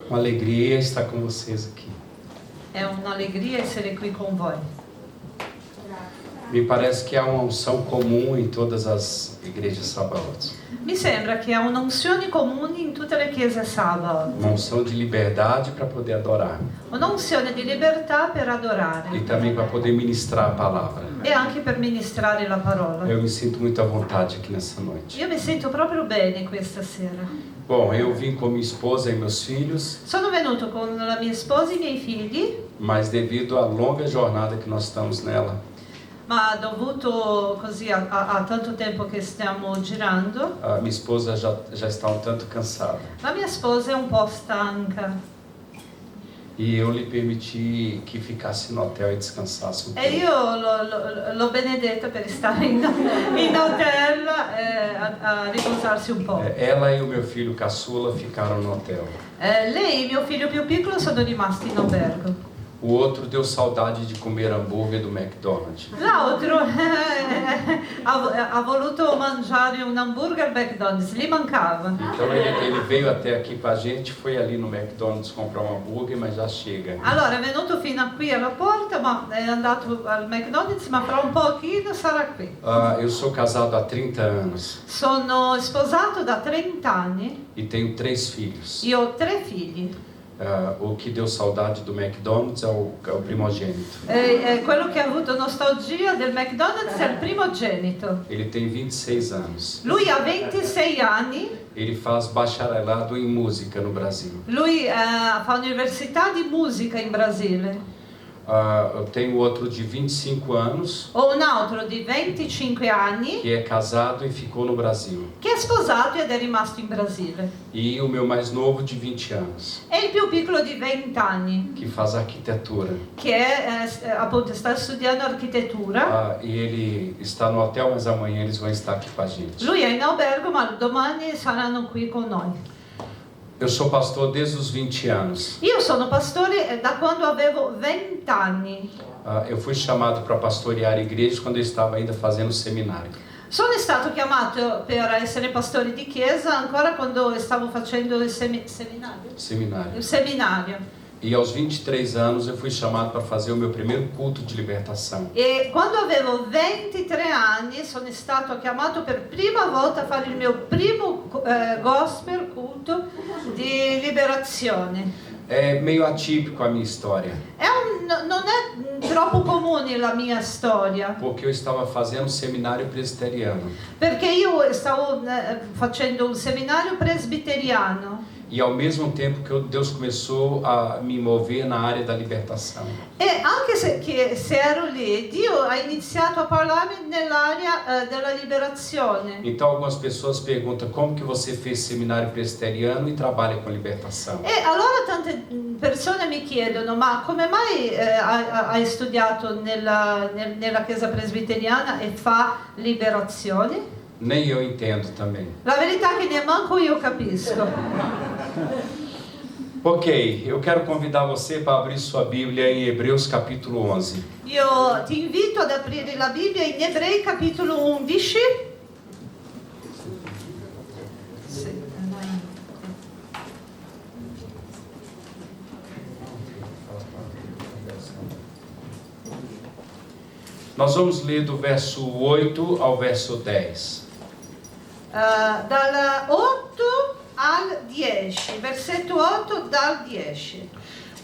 Uma alegria estar com vocês aqui. È un'allegria essere qui con voi. Me parece que há uma unção comum em todas as igrejas sabaotes. Mi sembra che ha un'unzione comune in tutte le chiese sabato. Uma unção de liberdade para poder adorar. Un'unzione di libertà per adorare. E também para poder ministrar a palavra. E anche per ministrare la parola. Eu me sinto muito à vontade aqui nessa noite. Io mi sento proprio bene questa sera. Bom, eu vim com minha esposa e meus filhos. Sono venuto con la mia sposa e i miei figli, Mas devido à longa jornada que nós estamos nela, ma dovuto così a tanto tempo che stiamo girando, a minha esposa já está um tanto cansada. la mia sposa è un po' stanca. E eu lhe permiti que ficasse no hotel e descansasse um E pouco. io l'ho benedetta per stare in hotel a riposarsi un po'. Ela e o meu filho caçula ficaram no hotel. Lei e mio figlio più piccolo sono rimasti in albergo. O outro deu saudade de comer hambúrguer do McDonald's. L'altro ha voluto mangiare un hamburger al McDonald's, gli mancava. Então ele veio até aqui com a gente, foi ali no McDonald's comprar um hambúrguer, mas já chega. Allora è venuto fino a qui alla porta, ma è andato al McDonald's, ma fra un pochino sarà qui. Eu sou casado há 30 anos Sono sposato da 30 anni, e tenho 3 filhos. io ho 3 figli. O que deu saudade do McDonald's é o primogênito. Quello che ha avuto nostalgia del McDonald's è il primogenito. Ele tem 26 anos. Lui ha 26 anni, Ele faz bacharelado em música no Brasil. lui fa università di musica in Brasile. Eu tenho outro de 25 anos Ho un altro di 25 anni que é casado e ficou no Brasil. che è sposato ed è rimasto in Brasile. E o meu mais novo de 20 anos, E il più piccolo di 20 anni, que faz arquitetura. che appunto sta studiando architettura. E ele está no hotel, mas amanhã eles vão estar aqui com a gente. Lui è in albergo, ma domani saranno qui con noi. Eu sou pastor desde os 20 anos. Io sono pastore da quando avevo 20 anni. Eu fui chamado para pastorear igrejas quando eu estava ainda fazendo seminário. Sono stato chiamato per essere pastore di chiesa ancora quando stavo facendo il seminario. Seminário. Il seminario. E aos 23 anos eu fui chamado para fazer o meu primeiro culto de libertação. E quando avevo 23 anni sono stato chiamato per prima volta a fare il mio primo gospel culto di liberazione. É meio atípico a minha história, Non è troppo comune la mia storia, porque eu estava fazendo um seminário presbiteriano. perché io stavo facendo un seminario presbiteriano. E ao mesmo tempo que Deus começou a me mover na área da libertação. E anche se ero lì, Dio ha iniziato a parlarmi nell'area della liberazione. Então algumas pessoas perguntam como que você fez seminário presbiteriano e trabalha com libertação. E allora tante persone mi chiedono, ma come mai hai studiato nella chiesa presbiteriana e fa liberazione? Nem eu entendo também. La verità è che neanche io capisco. Ok, eu quero convidar você para abrir sua Bíblia em Hebreus capítulo 11. Io ti invito ad aprire la Bibbia in Ebrei capitolo 11. Nós vamos ler do verso 8 ao verso 10. Dal 8 al 10, versetto 8 dal 10.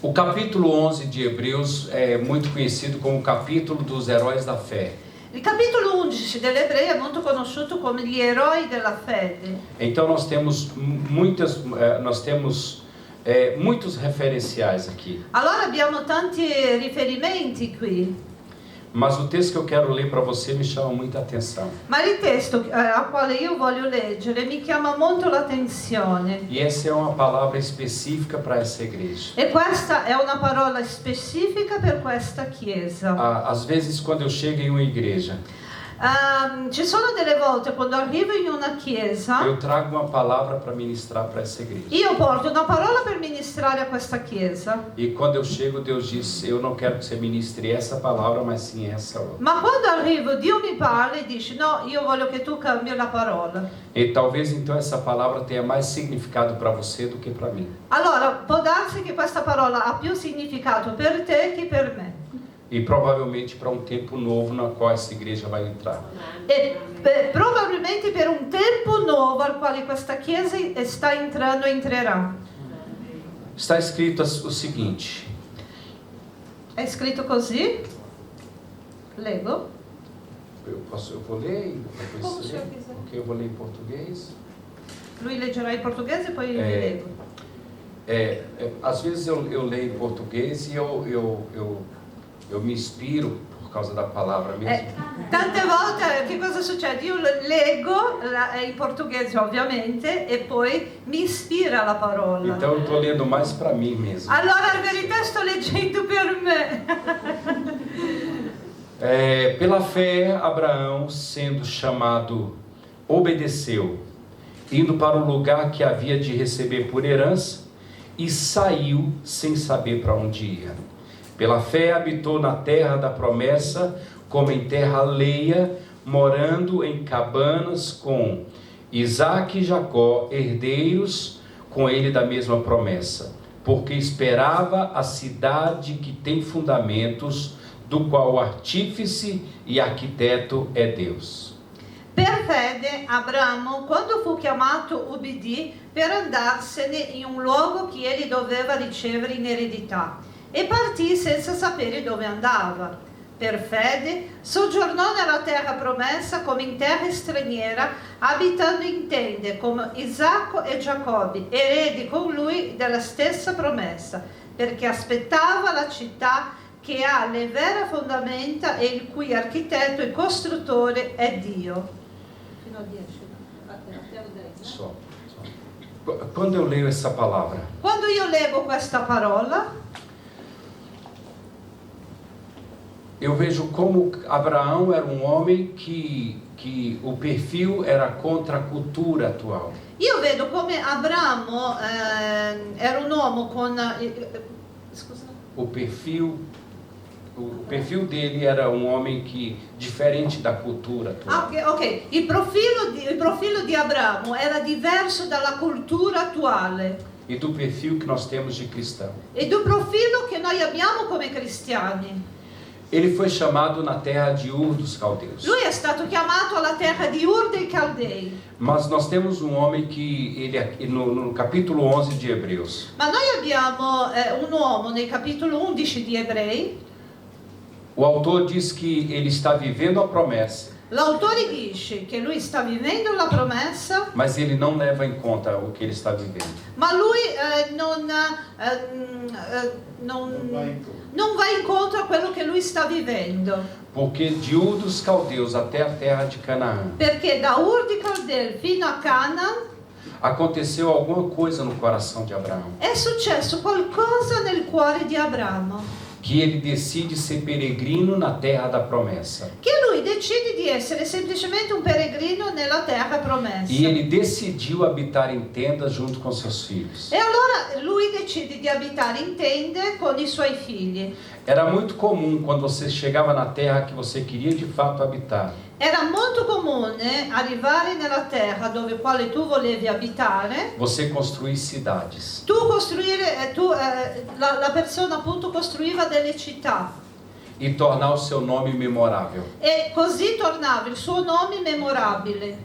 O capítulo 11 de Hebreus é muito conhecido como o capítulo dos heróis da fé. Il capitolo 11 dell'Ebrei è molto conosciuto come gli eroi della fede. Então nós temos muitos referenciais aqui. Allora abbiamo tanti riferimenti qui, Mas o texto que eu quero ler para você me chama muita atenção. ma il testo al quale io voglio leggere mi chiama molto l'attenzione. E essa é uma palavra específica para essa igreja. E questa è una parola specifica per questa chiesa. Às vezes quando eu chego em uma igreja, Ci sono delle volte quando arrivo in una chiesa, eu trago uma palavra para ministrar para essa igreja. io porto una parola per ministrare a questa chiesa. E quando eu chego, Deus diz: eu não quero que você ministre essa palavra, mas sim essa outra. Ma quando arrivo Dio mi parla e dice no, io voglio che tu cambi la parola. E talvez então essa palavra tenha mais significado para você do que para mim. Allora può darsi che questa parola ha più significato per te che per me. E provavelmente para um tempo novo na qual essa igreja vai entrar. E probabilmente per un tempo nuovo al quale questa chiesa sta entrando e entrerà. Está escrito o seguinte. È scritto così? Leggo. Eu vou ler e depois Como o você senhor lê? quiser. Ok, eu vou ler em português. Lui leggerà in portoghese e poi vi leggo. Às vezes eu leio em português e eu me inspiro por causa da palavra mesmo. Tante volte che cosa succede? Io leggo in portoghese ovviamente e poi mi ispira la parola. Então eu estou lendo mais para mim mesmo. Allora in verità sto leggendo per me. Pela fé, Abraão, sendo chamado, obedeceu, indo para o lugar que havia de receber por herança, e saiu sem saber para onde ia. Pela fé habitou na terra da promessa, como em terra alheia, morando em cabanas com Isaque e Jacó, herdeiros com ele da mesma promessa, porque esperava a cidade que tem fundamentos, do qual o artífice e arquiteto é Deus. Per fede Abramo, quando fu chiamato, ubbidì per andarsene in un luogo che egli doveva ricevere in eredità e partì senza sapere dove andava. Per fede soggiornò nella terra promessa come in terra straniera, abitando in tende come Isacco e Giacobbe, eredi con lui della stessa promessa, perché aspettava la città che ha le vere fondamenta e il cui architetto e costruttore è Dio. Fino a 10, até o 10. Só. Quando eu leio essa palavra, Quando io leggo questa parola, eu vejo como Abraão era um homem que o perfil era contra a cultura atual. io vedo come Abramo era un uomo con... scusa? O perfil dele era um homem diferente da cultura atual. Ok. Il profilo di Abramo era diverso dalla cultura attuale E do perfil que nós temos de cristão. e do profilo che noi abbiamo come cristiani. Ele foi chamado na terra de Ur dos Caldeus. Lui è stato chiamato alla terra di Ur dei Caldei. Mas nós temos um homem que, no capítulo 11 de Hebreus, Ma noi abbiamo un uomo nel capitolo 11 di Ebrei. o autor diz que ele está vivendo a promessa, L'autore dice che lui sta vivendo la promessa, mas ele não leva em conta o que ele está vivendo. ma lui non va incontro a quello che lui sta vivendo. Porque de Ur dos Caldeus até a terra de Canaã, Perché da Ur di Caldei fino a Canaan aconteceu alguma coisa no coração de Abraão, è successo qualcosa nel cuore di Abramo, que ele decide ser peregrino na terra da promessa. che lui decide di essere semplicemente un peregrino nella terra promessa. E ele decidiu habitar em tendas junto com seus filhos. E allora lui decide di abitare in tende con i suoi figli. Era muito comum quando você chegava na terra que você queria de fato habitar. Era molto comune arrivare nella terra dove quale tu volevi abitare, Você construir cidades. la persona appunto costruiva delle città E tornar o seu nome memorável. e così tornava il suo nome memorabile.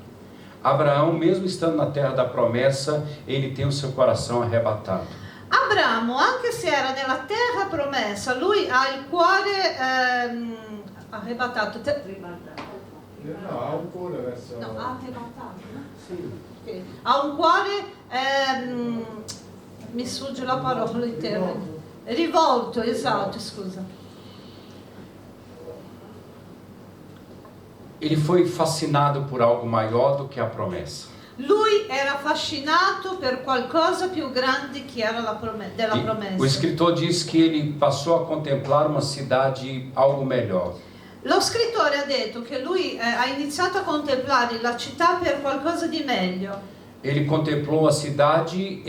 Abraão, mesmo estando na terra da promessa, ele tem o seu coração arrebatado. Abramo, anche se era nella terra promessa, lui ha il cuore arrebatato. No, ha un cuore verso... No, arrebatato, no? Sì. Ok. Ha un cuore, mi sfugge la parola in termine. Rivolto, esatto, scusa. Ele foi fascinado por algo maior do que a promessa. Lui era affascinato per qualcosa più grande che era della E promessa. o escritor diz que ele passou a contemplar uma cidade algo melhor. Lo scrittore ha detto che lui ha iniziato a contemplare la città per qualcosa di meglio. Ele contemplou a cidade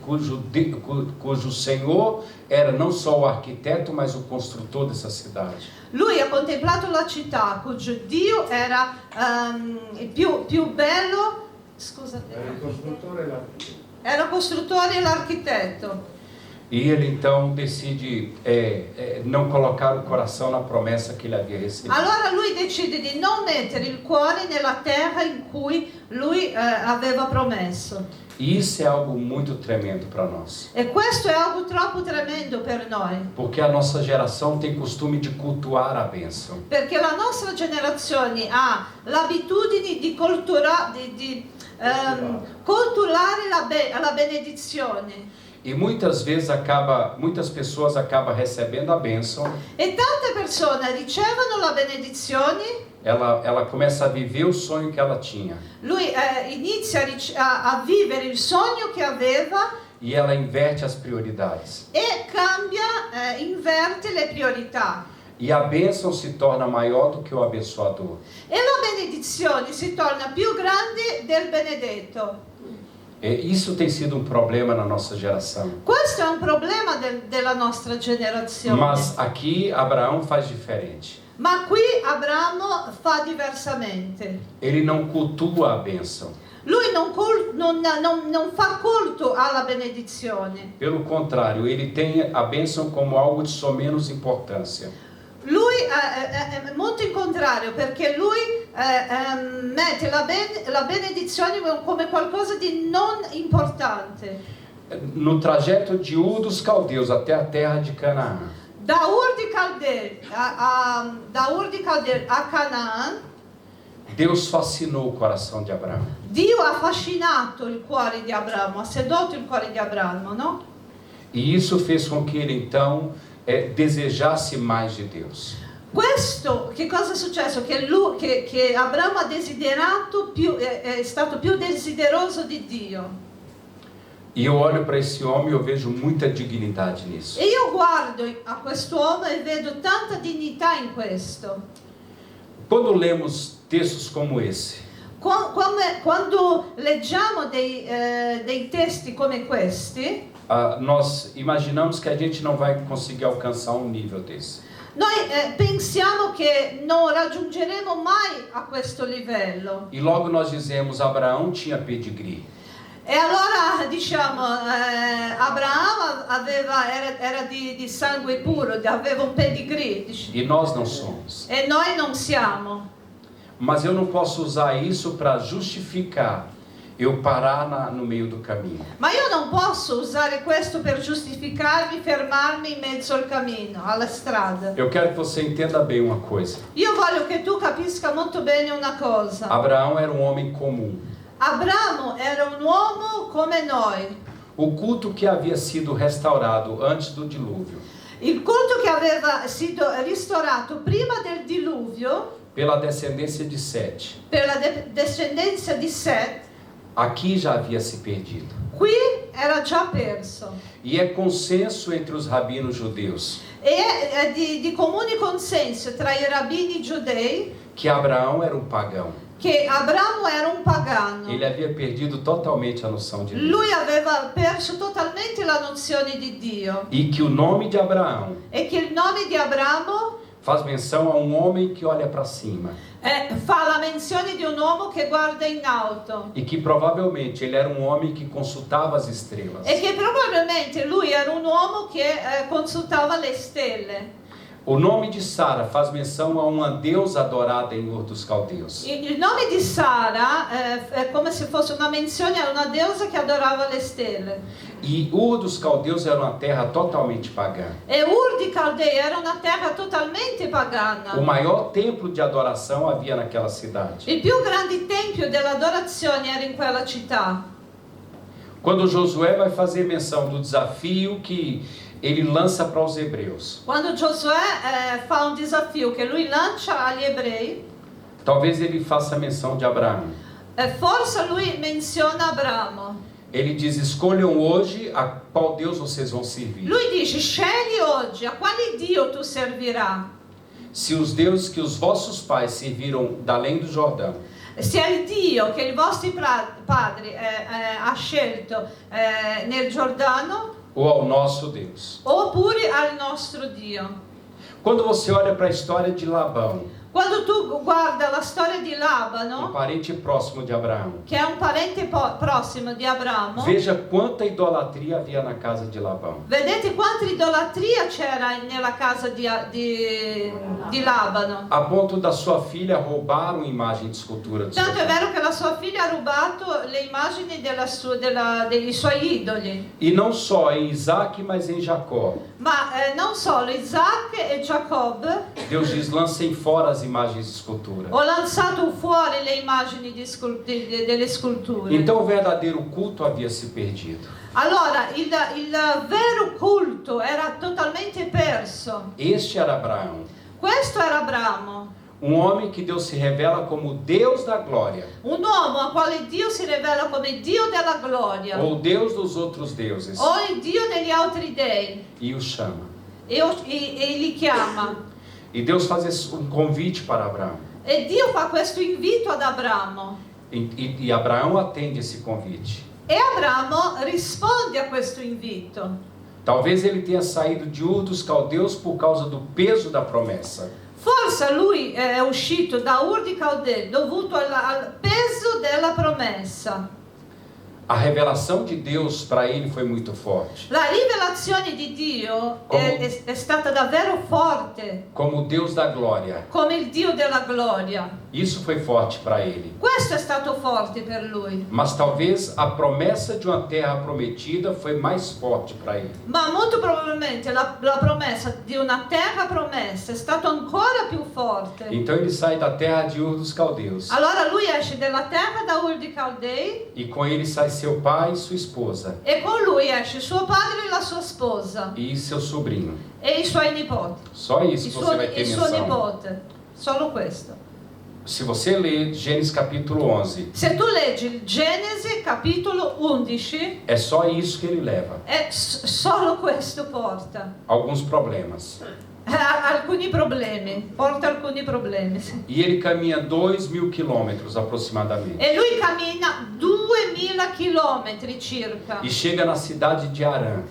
cujo Senhor era não só o arquiteto, mas o construtor dessa cidade. Lui ha contemplato la città cujo Dio era il più bello. Scusate. Era il costruttore e l'architetto. Era il costruttore e l'architetto. E ele então decide não colocar o coração na promessa que ele havia recebido. Allora lui decide di non mettere il cuore nella terra in cui lui aveva promesso. E isso é algo muito tremendo para nós. E questo è algo troppo tremendo per noi. Porque a nossa geração tem costume de cultuar a bênção. Perché la nostra generazione ha l'abitudine di colturare la benedizione. E muitas pessoas acabam recebendo a bênção. E tante persone ricevono la benedizione. Ela começa a viver o sonho que ela tinha. Lui inizia a vivere il sogno che aveva. E ela inverte as prioridades. E cambia, inverte le priorità. E a bênção se torna maior do que o abençoador. E la benedizione si torna più grande del benedetto. E isso tem sido um problema na nossa geração. Questo è un problema della nostra generazione. Mas aqui Abraão faz diferente. Ma qui Abramo fa diversamente. Ele não cultua a bênção. Lui non fa culto alla benedizione. Pelo contrário, ele tem a bênção como algo de somenos importância. Lui è molto in contrario, perché lui mette la benedizione come qualcosa di non importante. No trajeto de Ur dos Caldeus até a terra de Canaã, Da Ur di Caldea a Canaan, Deus fascinou o coração de Abraão. Dio ha affascinato il cuore di Abramo, ha sedotto il cuore di Abramo, no? E isso fez com que ele então desejasse mais de Deus. Questo, che cosa è successo? Che Abramo ha desiderato è stato più desideroso di Dio. E eu olho para esse homem e eu vejo muita dignidade nisso. E io guardo a quest'uomo e vedo tanta dignità in questo. Quando lemos textos como esse, Quando leggiamo dei testi come questi, nós imaginamos que a gente não vai conseguir alcançar um nível desse. noi pensiamo che non raggiungeremo mai a questo livello. E logo nós dizemos, Abraão tinha pedigree. E allora diciamo, Abramo era di sangue puro, aveva un pedigree. E nós não somos. E noi non siamo. Mas eu não posso usar isso para justificar eu parar no meio do caminho. Ma io non posso usare questo per giustificarmi, fermarmi in mezzo al cammino, alla strada. Eu quero que você entenda bem uma coisa. Io voglio che tu capisca molto bene una cosa. Abraão era um homem comum. Abramo era un uomo come noi. O culto que havia sido restaurado antes do dilúvio, Il culto che aveva sido ristorato prima del diluvio, pela descendência de Sete, per la discendenza di Set, aqui já havia se perdido. qui era già perso. E é consenso entre os rabinos judeus E è di comune consenso tra i rabbini giudei que Abraão era um pagão. che Abramo era un pagano. Ele havia perdido totalmente a noção de Deus. Lui aveva perso totalmente la nozione di Dio. E que o nome de Abraão E che il nome di Abramo faz menção a um homem que olha para cima. fa la menzione di un uomo che guarda in alto. E que provavelmente ele era um homem que consultava as estrelas. E che probabilmente lui era un uomo che consultava le stelle. O nome de Sara faz menção a uma deusa adorada em Ur dos Caldeus. Il nome di Sara è come se fosse una menzione a una deusa che adorava le stelle. E Ur dos Caldeus era uma terra totalmente pagã. E Ur di Caldea era una terra totalmente pagana. O maior templo de adoração havia naquela cidade. Il più grande tempio dell'adorazione era in quella città. Quando Josué vai fazer menção do desafio que ele lança para os hebreus, Quando Giosuè fa un desafio che lui lancia agli ebrei, talvez ele faça menção de Abraão. forse lui menziona Abramo. Ele diz: escolham hoje a qual Deus vocês vão servir. Lui dice: scegli oggi a quale Dio tu servirai. Se os deuses que os vossos pais serviram da além do Jordão, Se è il Dio che i vostri padri ha scelto nel Giordano, ou ao nosso Deus. oppure al nostro Dio. Quando você olha para a história de Labão, Quando tu guarda la storia di um Labano, parente próximo de Abraão, che è un parente prossimo di Abramo, veja quanta idolatria havia na casa de Labão. vedete quanta idolatria c'era nella casa di Labano. A ponto da sua filha roubar uma imagem de escultura do seu Tanto è pai. vero che la sua figlia ha rubato le immagini dei suoi idoli. E não só em Isaac, mas em Jacó. Ma non solo, Isaac e Giacobbe Deus diz: lancem fora as imagens de escultura. ho lanzato fuori le immagini delle sculture. Então o verdadeiro culto havia se perdido. Allora, il vero culto era totalmente perso. Este era Abraão, Questo era Abramo, um homem que Deus se revela como Deus da glória, un uomo a quale Dio si rivela come Dio della gloria, ou Deus dos outros deuses, o il Dio degli altri dei, e o chama. e li chiama. E Deus faz um convite para Abraão. E Dio fa questo invito ad Abramo. E Abraão atende esse convite. E Abramo risponde a questo invito. Talvez ele tenha saído de Ur dos Caldeus por causa do peso da promessa. Forse lui è uscito da Ur di Caldea dovuto al peso della promessa. A revelação de Deus para ele foi muito forte. La rivelazione di Dio è stata davvero forte, Como o Deus da glória. come il Dio della gloria. Isso foi forte para ele. Questo è stato forte per lui. Mas talvez a promessa de uma terra prometida foi mais forte para ele. Ma molto probabilmente la promessa di una terra promessa è stata ancora più forte. Então ele sai da terra de Ur dos Caldeus. Allora lui esce dalla terra da Ur di Caldei E com ele sai seu pai e sua esposa. e con lui esce suo padre e la sua sposa E seu sobrinho. e i suoi nipoti. Só isso você vai ter Il suo menção. nipote. Solo questo. Se você ler Gênesis capítulo 11, Se tu leggi il Genesi capitolo 11, é só isso que ele leva. è solo questo porta. Alguns problemas. Alcuni problemi, porta alcuni problemi. Sì. E ele caminha 2.000 quilômetros aproximadamente. E lui cammina 2000 chilometri circa E chega na cidade de Harã,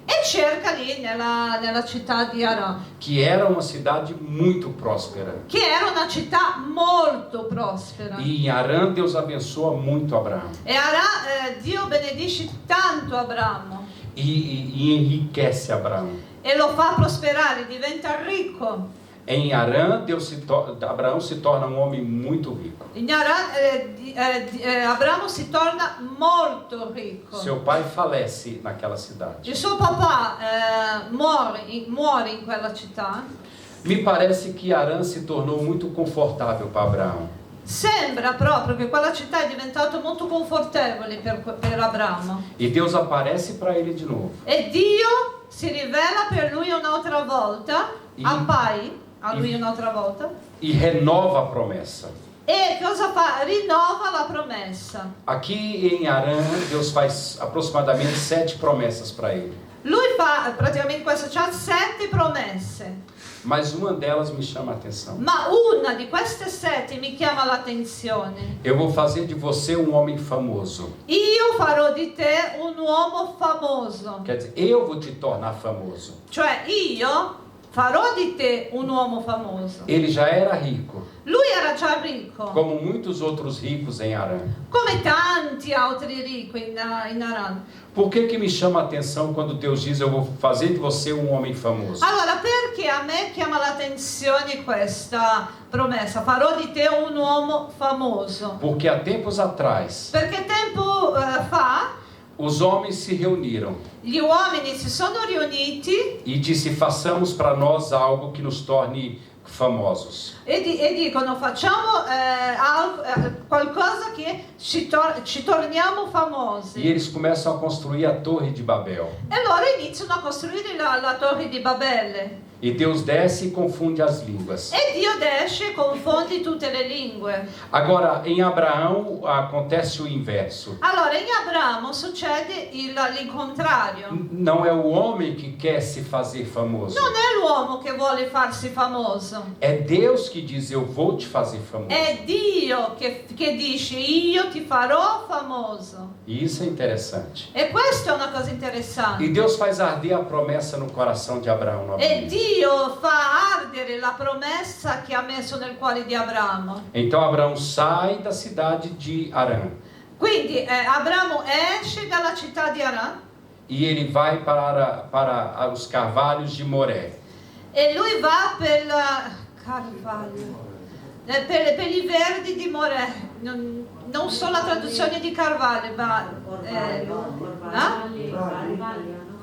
e cerca lì nella città di Aran, que era uma cidade muito próspera. che era una città molto prospera. E em Harã Deus abençoa muito Abraão. E Aran, Dio benedisce tanto Abramo E enriquece Abraão. e lo fa prosperare, diventa ricco. Em Harã, Abraão se torna um homem muito rico. In Aran, Abramo si torna molto ricco. Seu pai falece naquela cidade. Il suo papà muore in quella città. Me parece que Harã se tornou muito confortável para Abraão. Sembra proprio che quella città è diventata molto confortevole per Abramo. E Deus aparece para ele de novo. E Dio si rivela per lui un'altra volta, appai a lui un'altra volta. E renova a promessa. E cosa fa? Rinnova la promessa. Aqui em Harã, Deus faz aproximadamente 7 promessas para ele. Lui fa praticamente questo, c'ha 7 promesse. Mas uma delas me chama a atenção. Ma una di queste 7 mi chiama l'attenzione. Eu vou fazer de você um homem famoso. Io farò di te un uomo famoso. Quer dizer, eu vou te tornar famoso. Cioè io farò di te un uomo famoso. Ele já era rico, Lui era già ricco, como muitos outros ricos em Harã. come tanti altri ricchi in Aran. Por que me chama a atenção quando Deus diz: eu vou fazer de você um homem famoso? Allora, perché a me chiama l'attenzione questa promessa? Farò di te un uomo famoso. Porque há tempos atrás, Perché tempo fa os homens se reuniram gli uomini si sono riuniti e disse: façamos para nós algo que nos torne famosos. e dicono facciamo qualcosa che ci torniamo famosi. E eles começam a construir a Torre de Babel. E loro iniziano a costruire la torre di Babele. E Deus desce e confunde as línguas. E Dio desce e confonde tutte le lingue. Agora, em Abraão acontece o inverso. Allora in Abramo succede l'incontrario. Não é o homem que quer se fazer famoso. Non è l'uomo che vuole farsi famoso. É Deus que diz: eu vou te fazer famoso. È Dio che dice io ti farò famoso. E isso é interessante. E questa è una cosa E interessante. Deus faz arder a promessa no coração de Abraão E novamente. Dio fa ardere la promessa che ha messo nel cuore di Abramo. Então Abraão sai da cidade de Harã Quindi Abramo esce dalla città di Aran e ele vai para os carvalhos de Moré. e lui va per per i verdi di Morè. Non so la traduzione di Carvalho, ma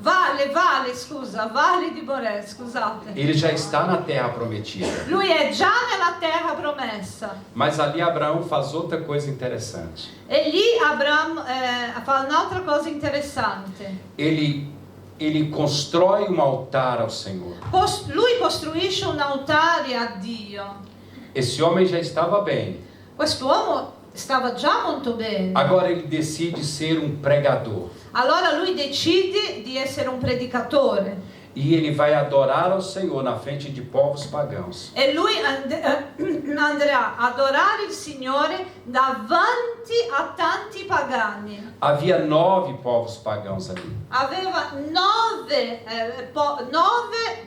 Vale di Morè, scusate. Ele já está na terra prometida. Lui è già nella terra promessa. Mas ali Abraão faz outra coisa interessante. E lì Abramo fa un'altra cosa interessante. Ele constrói um altar ao Senhor. Lui costruisce un altare a Dio. Esse homem já estava bem. Quest'uomo stava già molto bene. Agora ele decide ser um pregador. Allora lui decide di essere un predicatore. E ele vai adorar ao Senhor na frente de povos pagãos. E lui andrà a adorare il Signore davanti a tanti pagani. Havia 9 povos pagãos ali. Aveva 9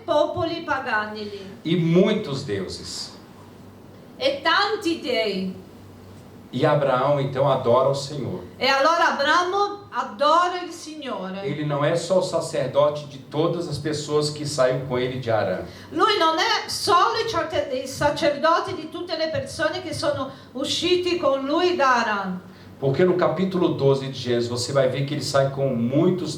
popoli pagani lì. E muitos deuses. E tanti dei. E Abraão então adora o Senhor. E allora Abramo adora il Signore. Ele não é só o sacerdote de todas as pessoas que saiu com ele de Harã. Lui non è solo il sacerdote di tutte le persone che sono usciti con lui da Aran. Porque no capítulo 12 de Gênesis você vai ver que ele sai com muitos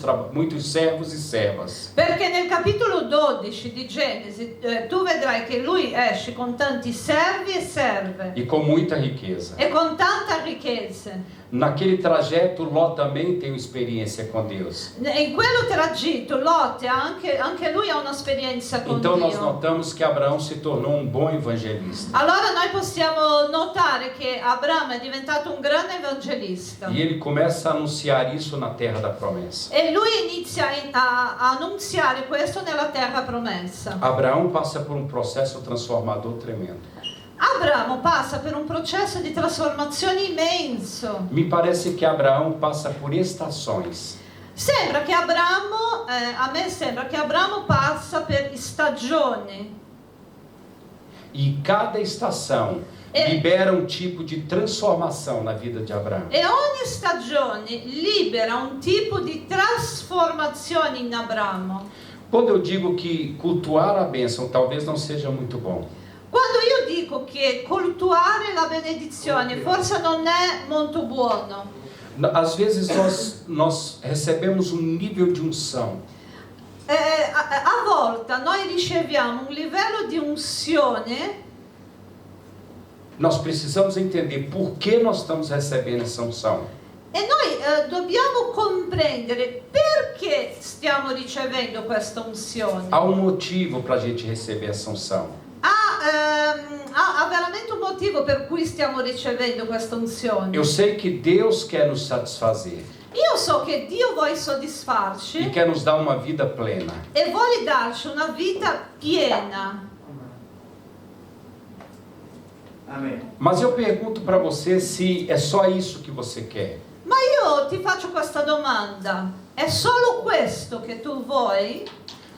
servos e servas. Perché nel capitolo 12 di Genesi tu vedrai che lui esce con tanti servi e serve. E com muita riqueza. E con tanta ricchezza. Naquele trajeto, Ló também tem uma experiência com Deus. In quello tragitto Lot anche lui ha un'esperienza con Então nós Dio. notamos que Abraão se tornou um bom evangelista. Allora noi possiamo notare che Abramo è diventato un grande evangelista. E ele começa a anunciar isso na terra da promessa. E lui inizia a annunziare questo nella terra promessa. Abraão passa por um processo transformador tremendo. Abramo passa per un processo di trasformazione immenso. Me parece que Abraão passa por estações. Sembra che Abramo, a me sembra che Abramo passa per stagioni. E cada estação libera um tipo de transformação na vida de Abraão. E ogni stagione libera un tipo di trasformazione in Abramo. Quando eu digo que cultuar a bênção talvez não seja muito bom. Quando io dico che coltuare la benedizione forse non è molto buono. Às vezes nós recebemos um nível de unção. A volte noi riceviamo un livello di unzione. Nós precisamos entender por que nós estamos recebendo essa unção. E noi dobbiamo comprendere perché stiamo ricevendo questa unzione. Há um motivo para a gente receber essa unção. Ha veramente un motivo per cui stiamo ricevendo questa unzione. Eu sei que Deus quer nos satisfazer. Io so che Dio vuole soddisfarci E quer nos dar uma vida plena. e vuole darci una vita piena. Amém. Mas eu pergunto para você se é só isso que você quer. Ma io ti faccio questa domanda: è solo questo che tu vuoi?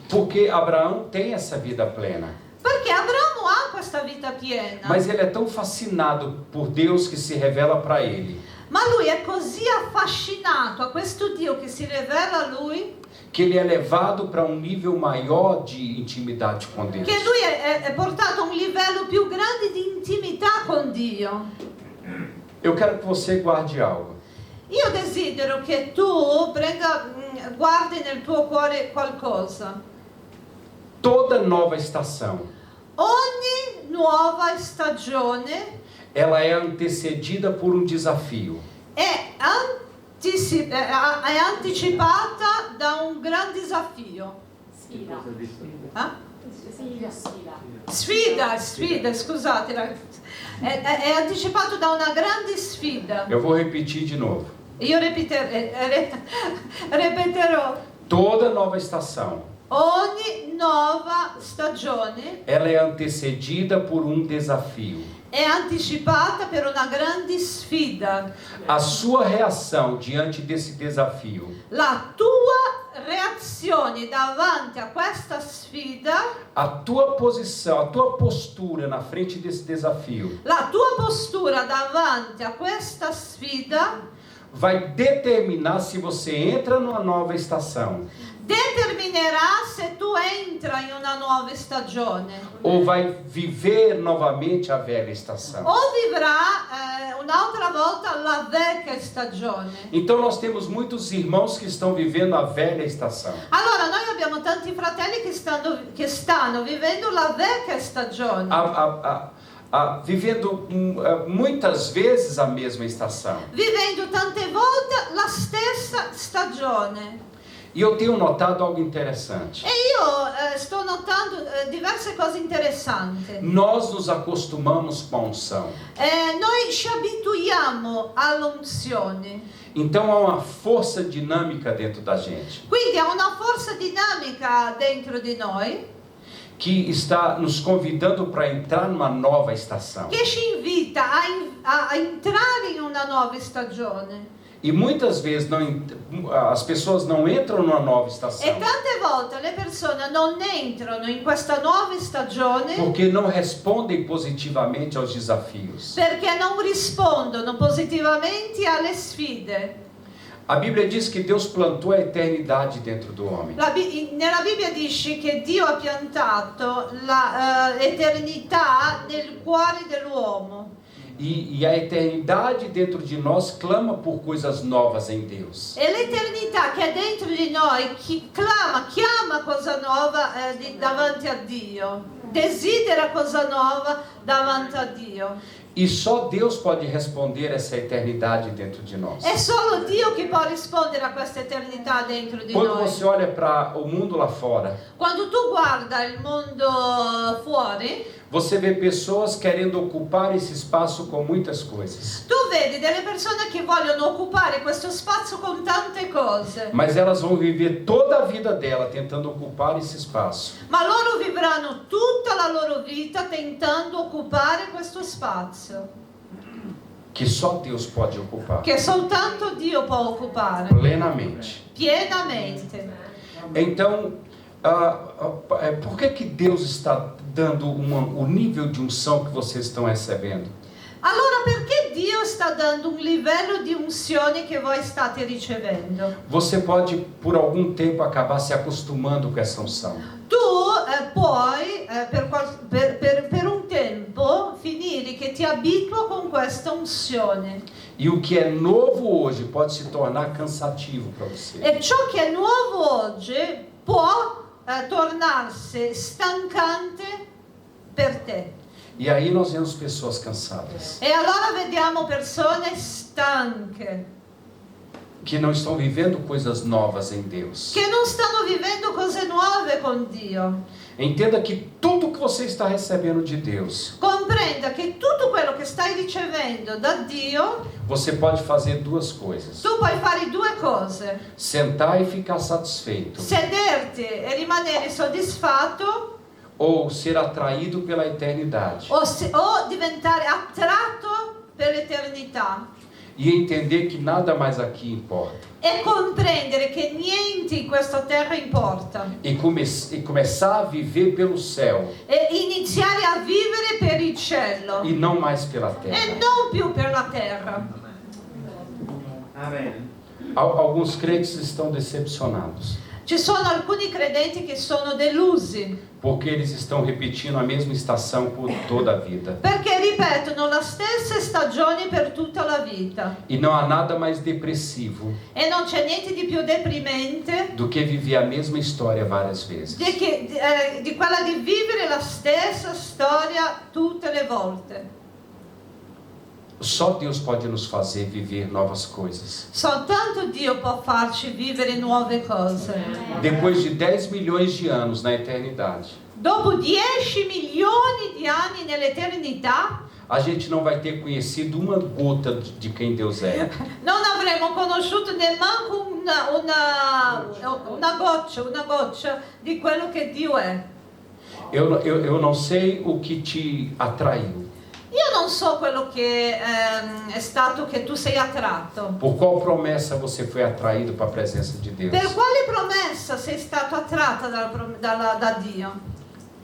Porque Abraão tem essa vida plena. Perché Abramo ha questa vita piena. Mas ele é tão fascinado por Deus que se revela para ele. Ma lui è così affascinato a questo Dio che si rivela a lui, Que ele é levado para um nível maior de intimidade com Deus. che lui è portato a un livello più grande di intimità con Dio. Eu quero que você guarde algo. Io desidero che tu guardi nel tuo cuore qualcosa. Toda nova estação, Ogni nuova stagione ela é antecedida por um desafio. è anticipata da un gran desafio. Sfida, scusate. È anticipato da una grande sfida. Eu vou repetir de novo. Io ripeterò. Toda nova estação, Ogni nuova stagione ela é antecedida por um desafio. è anticipata per una grande sfida. A sua reação diante desse desafio La tua reazioni davanti a questa sfida, a tua posição, a tua postura na frente desse desafio la tua postura davanti a questa sfida vai determinar se você entra numa nova estação determinerà se tu entra in una nuova stagione ou vai viver novamente a velha estação. o vivrà un'altra volta la vecchia stagione. Então nós temos muitos irmãos que estão vivendo a velha estação. Allora noi abbiamo tanti fratelli che stanno vivendo la vecchia stagione, Vivendo muitas vezes a mesma estação. vivendo tante volte la stessa stagione. E eu tenho notado algo interessante. E io sto notando diverse cose interessanti. Nós nos acostumamos com a unção. Noi ci abituiamo all'unzione, Então há uma força dinâmica dentro da gente quindi ha una forza dinamica dentro di noi que está nos convidando para entrar numa nova estação. che ci invita a entrare in una nuova stagione. E muitas vezes as pessoas não entram numa nova estação E tante volte le persone non entrano in questa nuova stagione porque não respondem positivamente aos desafios. perché non rispondono positivamente alle sfide. A Bíblia diz que Deus plantou a eternidade dentro do homem. Nella Bibbia dice che Dio ha piantato l'eternità nel cuore dell'uomo. E a eternidade dentro de nós clama por coisas novas em Deus. E l'eternità che è dentro di noi chiama cosa nuova davanti a Dio, desidera cosa nuova davanti a Dio. E só Deus pode responder essa eternidade dentro de nós. È solo Dio che può rispondere a questa eternità dentro di Quando noi. você olha para o mundo lá fora, Quando tu guarda il mondo fuori, você vê pessoas querendo ocupar esse espaço com muitas coisas. tu vedi delle persone che vogliono occupare questo spazio con tante cose, Mas elas vão viver toda a vida dela tentando ocupar esse espaço. ma loro vivranno tutta la loro vita tentando occupare questo spazio Que só Deus pode ocupar che soltanto Dio può occupare plenamente. pienamente. Então, por que Deus está dando o nível de unção que vocês estão recebendo? Allora perché Dio sta dando un livello di unzione che voi state ricevendo? Você pode, por algum tempo, acabar se acostumando com essa unção. Tu puoi per un tempo finire che ti abitua con questa unzione. E o que é novo hoje pode se tornar cansativo para você. E ciò che è nuovo oggi può tornarsi stancante per te. E aí nós vemos pessoas cansadas, E allora vediamo persone stanche, que não estão vivendo coisas novas em Deus. che non stanno vivendo cose nuove con Dio. Entenda que tudo que você está recebendo de Deus, Comprenda che tutto quello che stai ricevendo da Dio, você pode fazer duas coisas: tu puoi fare due cose: sentar e ficar satisfeito, sederti e rimanere soddisfatto, ou ser atraído pela eternidade o diventare attratto per l'eternità e entender que nada mais aqui importa e comprendere che niente in questa terra importa e começar a viver pelo céu e iniziare a vivere per il cielo e não mais pela e terra. non più per la terra. Amen. Alguns crentes estão decepcionados Ci sono alcuni credenti che sono delusi porque eles estão repetindo a mesma estação por toda a vida. perché ripetono la stessa stagione per tutta la vita E não há nada mais depressivo e non c'è niente di più deprimente do que viver a mesma história várias vezes. di quella di vivere la stessa storia tutte le volte. Só Deus pode nos fazer viver novas coisas. Soltanto Dio può farci vivere nuove cose. Depois de 10 milhões de anos na eternidade, Dopo 10 milioni di anni nell'eternità, a gente não vai ter conhecido uma gota de quem Deus é. non avremo conosciuto neanche una goccia di quello che Dio è. Eu não sei o que te atraiu. Io non so quello che è stato che tu sei attratto. Por qual promessa você foi atraído para a presença de Deus? Per quale promessa sei stato attratta da Dio?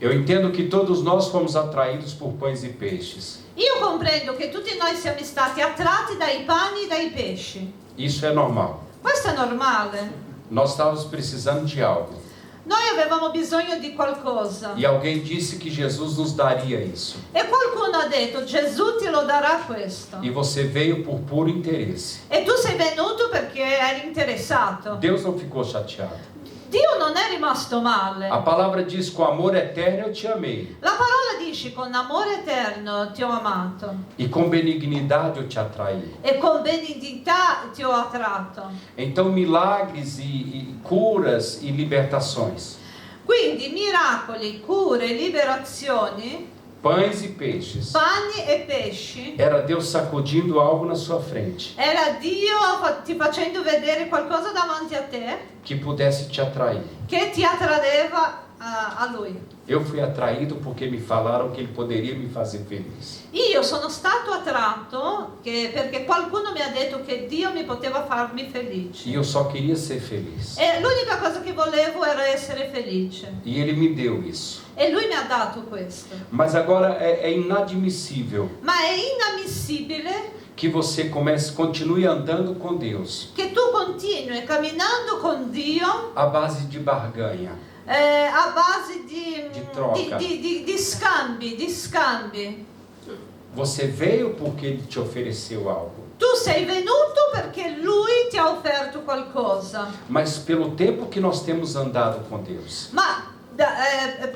Eu entendo que todos nós fomos atraídos por pães e peixes. Io comprendo che tutti noi siamo stati attratti dai pani e dai pesci. Isso é normal. Questo è normale. Nós estávamos precisando de algo. Noi avevamo bisogno di qualcosa. E alguém disse que Jesus nos daria isso. E qualcuno ha detto, Gesù ti lo darà questo. E você veio por puro interesse. E tu sei venuto perché eri interessato. Deus não ficou chateado. Dio non è rimasto male. A palavra diz: com amor eterno eu te amei. La parola dice, con amore eterno ti ho amato. E com benignidade eu te atraí. E con benignità ti ho attratto. Então milagres e curas e libertações, Quindi miracoli, cure, liberazioni, pães e peixes, pani e pesci, era Deus sacudindo algo na sua frente era Dio ti facendo vedere qualcosa davanti a te que pudesse te atrair. che ti attraeva a Lui. Eu fui atraído porque me falaram que Ele poderia me fazer feliz. Io sono stato attratto perché qualcuno mi ha detto che Dio mi poteva farmi felice. E eu só queria ser feliz. E l'unica cosa che volevo era essere felice. E Ele me deu isso. E Lui mi ha dato questo. Mas agora é inadmissível Ma è inammissibile que você continue andando com Deus che tu continui camminando con Dio à base de barganha, a base di troca. di scambi. Você veio porque Ele te ofereceu algo. Tu sei venuto perché Lui ti ha offerto qualcosa. Mas pelo tempo que nós temos andado com Deus, Ma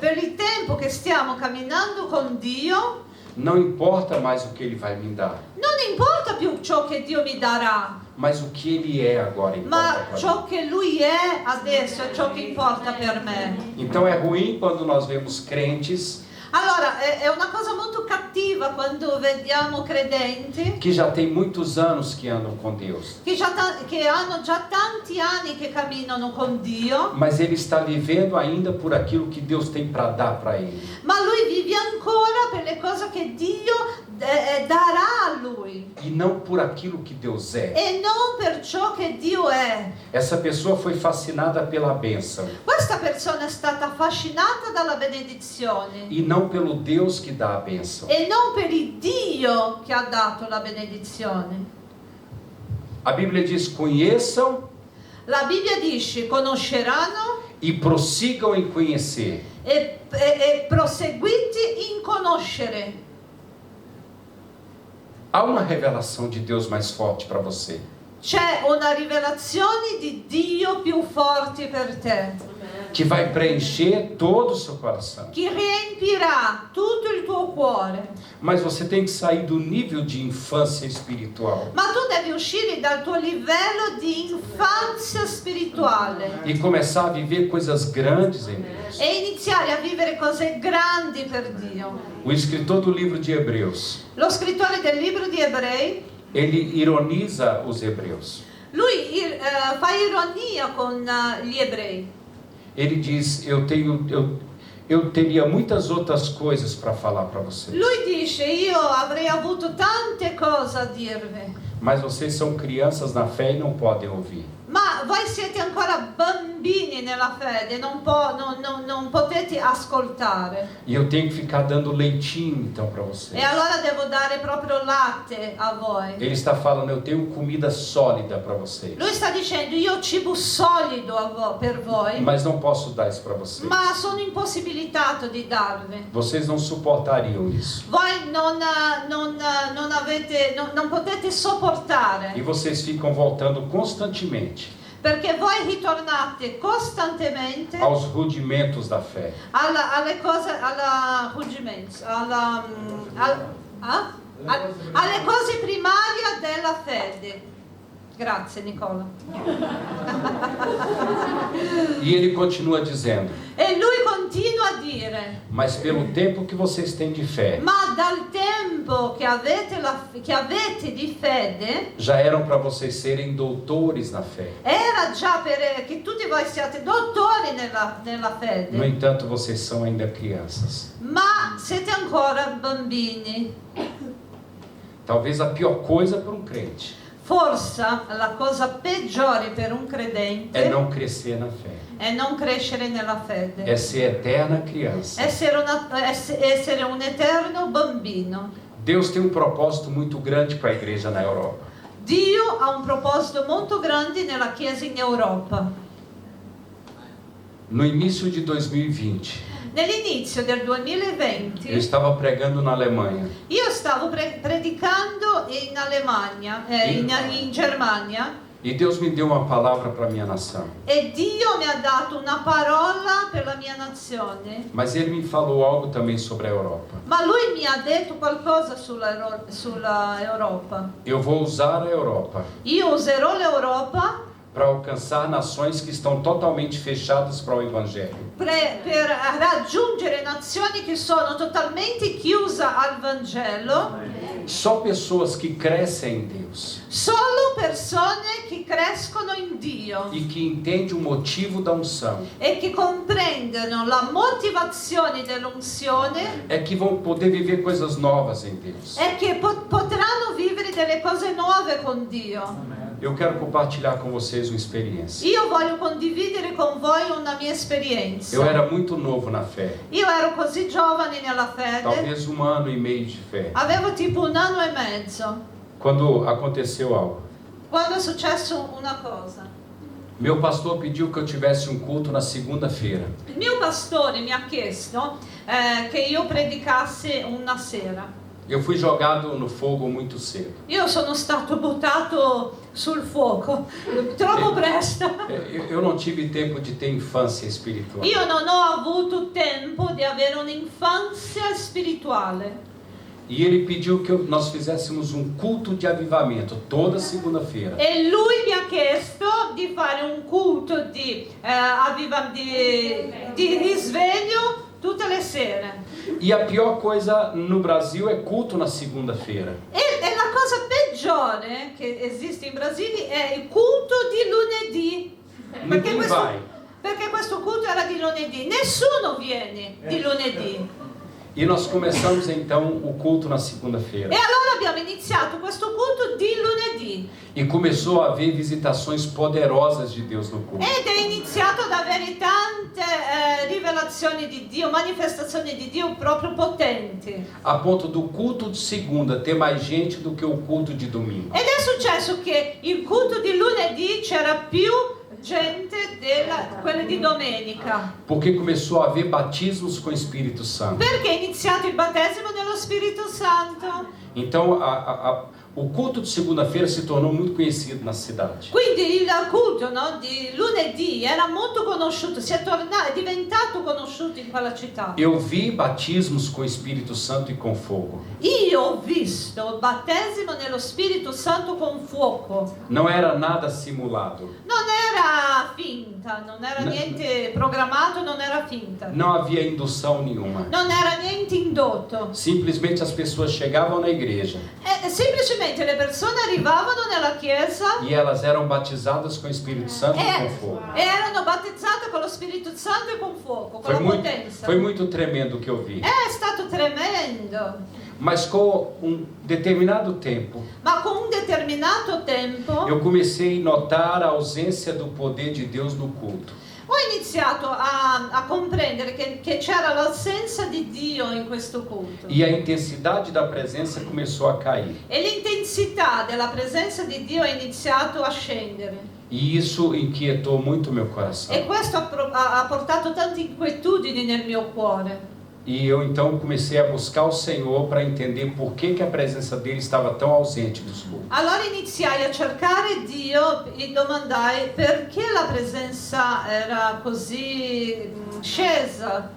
per il tempo che stiamo camminando con Dio, não importa mais o que Ele vai me dar, non importa più ciò che Dio mi darà, mas o que Ele é agora importa ma para mim. ciò che Lui è adesso è ciò che importa per me. Então é ruim quando nós vemos crentes Allora, è una cosa molto cattiva quando vediamo credenti que já tem muitos anos que andam com Deus, che hanno già tanti anni che camminano con Dio, mas ele está vivendo ainda por aquilo que Deus tem para dar para ele. ma lui vive ancora per le cose che Dio darà a lui E não por aquilo que Deus é. e non per ciò che Dio è. Essa pessoa foi fascinada pela bênção Questa persona è stata affascinata dalla benedizione e não pelo Deus que dá a bênção. e non per il Dio che ha dato la benedizione. A Bíblia diz: conheçam La Bibbia dice, conosceranno e prossigam em conhecer. e proseguiti in conoscere. Há uma revelação de Deus mais forte para você. C'è una rivelazione di Dio più forte per te, Que vai preencher todo o seu coração. che riempirà tutto il tuo cuore. Mas você tem que sair do nível de infância espiritual Ma tu devi uscire dal tuo livello di infanzia spirituale e começar a viver coisas grandes em Deus. e iniziare a vivere cose grandi per Dio. O escritor do livro de Hebreus, Lo scrittore del libro di Ebrei, ele ironiza os hebreus. lui fa ironia con gli ebrei. Ele diz: eu teria muitas outras coisas para falar para vocês, Lui dice, io avrei avuto tante cose a dirvi, mas vocês são crianças na fé e não podem ouvir. ma voi siete ancora bambini nella fede, non potete ascoltare. E eu tenho que ficar dando leitinho então para vocês. E allora devo dare proprio latte a voi. Ele está falando: eu tenho comida sólida para vocês, Lui sta dicendo, io ho cibo solido per voi, mas não posso dar isso para vocês. ma sono impossibilitato di darvi. Vocês não suportariam isso. Voi non potete sopportare, E vocês ficam voltando constantemente perché voi ritornate costantemente aos rudimentos da fé. alle cose primarie della fede. Grazie Nicola. E ele continua dizendo: E lui continua a dire, mas pelo tempo que vocês têm de fé, ma dal tempo che avete di fede, já eram para vocês serem doutores na fé. era già che tutti voi siate dottori nella No fede, entanto, vocês são ainda crianças. ma siete ancora bambini. Talvez a pior coisa para um crente Forse la cosa peggiore per un credente é não crescer na fé, è non crescere nella fede, é ser eterna criança. essere un eterno bambino. Deus tem um propósito muito grande para a igreja na Europa. Dio ha un proposito molto grande nella Chiesa in Europa. No início de 2020, Nell'inizio del eu 2020 estava pregando na Alemanha. io stavo predicando in Alemagna, in Germania, E Deus me deu uma palavra para minha nação. e Dio mi ha dato una parola per la mia nazione. Mas Ele me falou algo também sobre a Europa. Ma lui mi ha detto qualcosa sulla Europa. Eu vou usar a Europa Io userò l'Europa para alcançar nações que estão totalmente fechadas para o Evangelho. per raggiungere nazioni che sono totalmente chiuse al Vangelo. Só pessoas que crescem em Deus Solo persone che crescono in Dio e que entendem o motivo da unção e che comprendono la motivazione dell'unzione é que vão poder viver coisas novas em Deus. e che potranno vivere delle cose nuove con Dio. Eu quero compartilhar com vocês uma experiência. Io voglio condividere con voi una mia esperienza. Eu era muito novo na fé, Io ero così giovane nella fede, talvez 1 ano e meio de fé, avevo tipo 1 anno e mezzo, quando aconteceu algo. quando è successo una cosa. Meu pastor pediu que eu tivesse um culto na segunda-feira. Il mio pastore mi ha chiesto che io predicassi una sera. Eu fui jogado no fogo muito cedo. Io sono stato buttato sul fuoco troppo presto. Eu não tive tempo de ter infância espiritual. Io non ho avuto tempo di avere un'infanzia spirituale. E ele pediu que nós fizéssemos um culto de avivamento toda segunda-feira. E lui mi ha chiesto di fare un culto di risveglio tutte le sere. E a pior coisa no Brasil é culto na segunda-feira. E la cosa peggiore che esiste in Brasile è il culto di lunedì. Ninguém vai. Perché questo culto era di lunedì. Nessuno viene di lunedì. E nós começamos então o culto na segunda-feira. E allora abbiamo iniziato questo culto di lunedì. E começou a haver visitações poderosas de Deus no culto. Ed è iniziato ad avere tante rivelazioni di Dio, manifestazioni di Dio proprio potenti. A ponto do culto de segunda ter mais gente do que o culto de domingo. Ed è successo che il culto di lunedì c'era più gente quelle di domenica. Porque começou a haver batismos com o Espírito Santo. Perché è iniziato il battesimo dello Spirito Santo. Então o culto de segunda-feira se tornou muito conhecido na cidade. Quindi il culto, no, di lunedì era molto conosciuto, è diventato conosciuto in quella città. Eu vi batismos com o Espírito Santo e com fogo. Io ho visto il battesimo nello Spirito Santo con fuoco. Não era nada simulado. Non era finta, non era niente programmato, non era finta. Não havia indução nenhuma. Non era niente indotto. Simplesmente as pessoas chegavam na igreja Semplicemente le persone arrivavano nella chiesa e elas eram batizadas com o Espírito Santo e com fogo. e erano battezzate con lo Spirito Santo e con fuoco, con la potenza. Foi muito tremendo o que eu vi. È stato tremendo. Mas com um determinado tempo, Ma con un determinato tempo eu comecei a notar a ausência do poder de Deus no culto. ho iniziato a comprendere che c'era l'assenza di Dio in questo culto. E a intensidade da presença começou a cair. E l'intensità della presenza di Dio ha iniziato a scendere. E isso inquietou muito meu coração. E questo ha portato tante inquietudini nel mio cuore. E eu então comecei a buscar o Senhor para entender por que a presença dele estava tão ausente dos cultos. Allora iniziai a cercare Dio e domandai perché la presenza era così scesa.